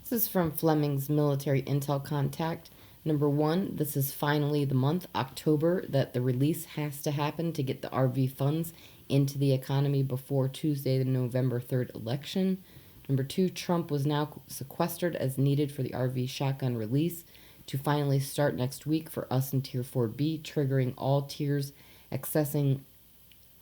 This is from Fleming's military intel contact. Number one, this is finally the month, October, that the release has to happen to get the RV funds into the economy before Tuesday, the November 3rd election. Number two, Trump was now sequestered as needed for the RV shotgun release to finally start next week for us in Tier 4B, triggering all tiers accessing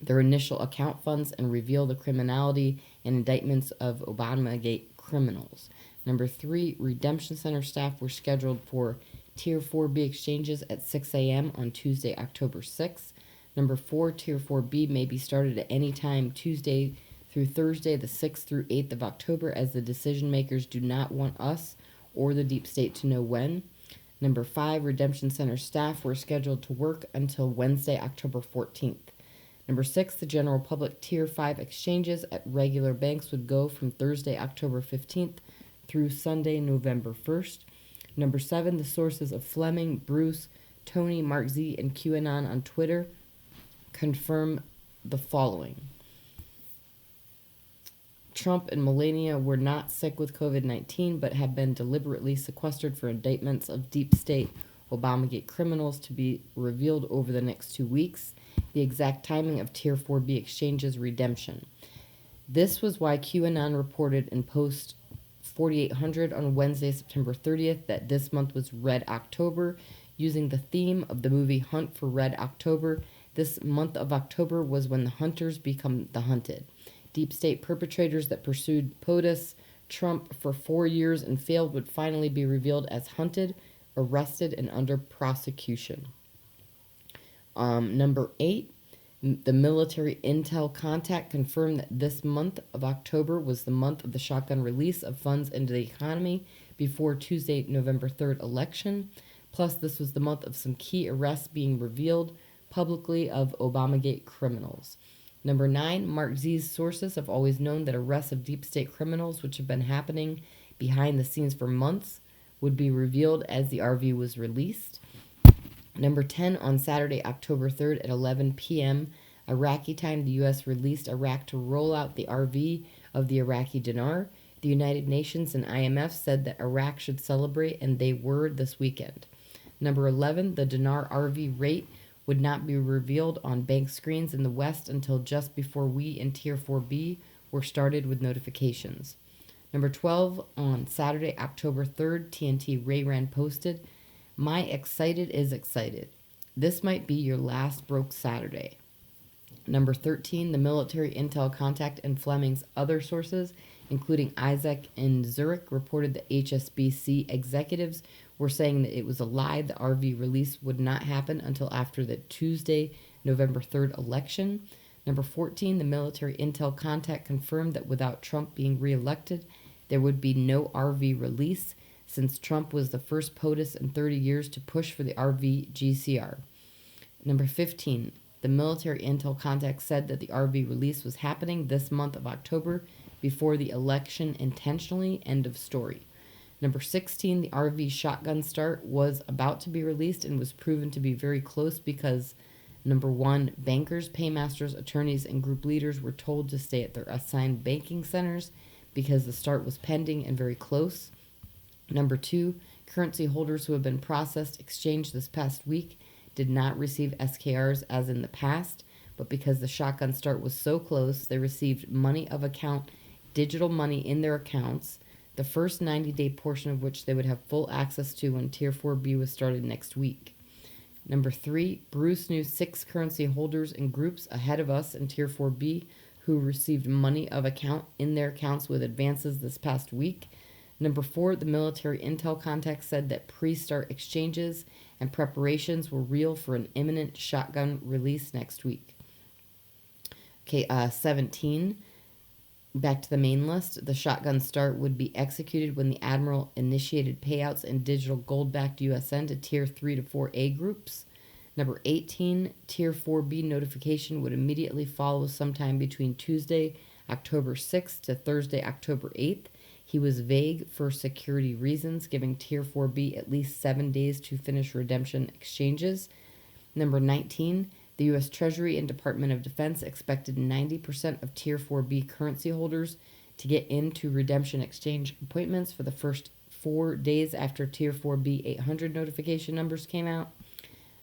their initial account funds and reveal the criminality and indictments of Obamagate criminals. Number three, redemption center staff were scheduled for Tier 4B exchanges at 6 a.m. on Tuesday, October 6th. Number four, Tier 4B may be started at any time Tuesday through Thursday, the 6th through 8th of October, as the decision makers do not want us or the deep state to know when. Number five, redemption center staff were scheduled to work until Wednesday, October 14th. Number six, the general public Tier 5 exchanges at regular banks would go from Thursday, October 15th through Sunday, November 1st. Number seven, the sources of Fleming, Bruce, Tony, Mark Z, and QAnon on Twitter confirm the following. Trump and Melania were not sick with COVID-19, but have been deliberately sequestered for indictments of deep state Obamagate criminals to be revealed over the next 2 weeks. The exact timing of Tier 4B exchanges redemption. This was why QAnon reported in Post 4800 on Wednesday, September 30th, that this month was Red October, using the theme of the movie Hunt for Red October. This month of October was when the hunters become the hunted. Deep state perpetrators that pursued POTUS Trump for 4 years and failed would finally be revealed as hunted, arrested, and under prosecution. Number eight, the military intel contact confirmed that this month of October was the month of the shotgun release of funds into the economy before Tuesday, November 3rd election. Plus, this was the month of some key arrests being revealed publicly of Obamagate criminals. Number nine, Mark Z's sources have always known that arrests of deep state criminals, which have been happening behind the scenes for months, would be revealed as the RV was released. Number 10, on Saturday, October 3rd at 11 p.m. Iraqi time, the U.S. released Iraq to roll out the RV of the Iraqi dinar. The United Nations and IMF said that Iraq should celebrate, and they were this weekend. Number 11, the dinar RV rate would not be revealed on bank screens in the West until just before we in Tier 4B were started with notifications. Number 12, on Saturday, October 3rd, TNT Rayran posted, "My excited is excited. This might be your last broke Saturday." Number 13, the military intel contact and Fleming's other sources, including Isaac and Zurich, reported that HSBC executives were saying that it was a lie the RV release would not happen until after the Tuesday, November 3rd election. Number 14, the military intel contact confirmed that without Trump being reelected, there would be no RV release, since Trump was the first POTUS in 30 years to push for the RV GCR. Number 15, the military intel contact said that the RV release was happening this month of October before the election intentionally. End of story. Number 16, the RV shotgun start was about to be released and was proven to be very close because, number one, bankers, paymasters, attorneys, and group leaders were told to stay at their assigned banking centers because the start was pending and very close. Number two, currency holders who have been processed exchanged this past week did not receive SKRs as in the past, but because the shotgun start was so close, they received money of account, digital money in their accounts, the first 90-day portion of which they would have full access to when Tier 4B was started next week. Number three, Bruce knew 6 currency holders and groups ahead of us in Tier 4B who received money of account in their accounts with advances this past week. Number four, the military intel contact said that pre-start exchanges and preparations were real for an imminent shotgun release next week. 17, back to the main list, the shotgun start would be executed when the Admiral initiated payouts in digital gold-backed USN to Tier 3 to 4A groups. Number 18, Tier 4B notification would immediately follow sometime between Tuesday, October 6th to Thursday, October 8th. He was vague for security reasons, giving Tier 4B at least 7 days to finish redemption exchanges. Number 19, the U.S. Treasury and Department of Defense expected 90% of Tier 4B currency holders to get into redemption exchange appointments for the first 4 days after Tier 4B 800 notification numbers came out.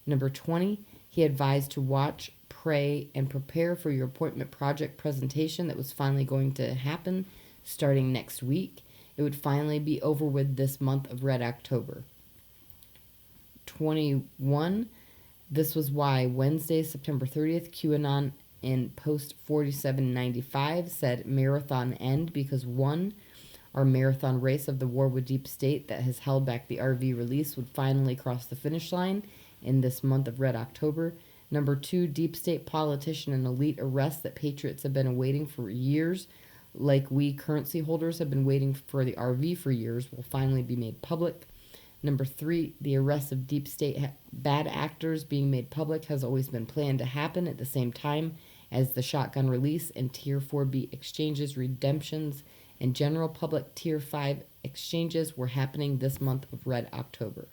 Number 20, he advised to watch, pray, and prepare for your appointment project presentation that was finally going to happen starting next week. It would finally be over with this month of Red October. 21, this was why Wednesday, September 30th, QAnon in post 4795 said marathon end because 1, our marathon race of the war with deep state that has held back the RV release would finally cross the finish line in this month of Red October. Number 2, deep state politician and elite arrests that patriots have been awaiting for years, like we currency holders have been waiting for the RV for years, will finally be made public. Number 3, the arrest of deep state bad actors being made public has always been planned to happen at the same time as the shotgun release and Tier 4B exchanges, redemptions, and general public Tier 5 exchanges were happening this month of Red October.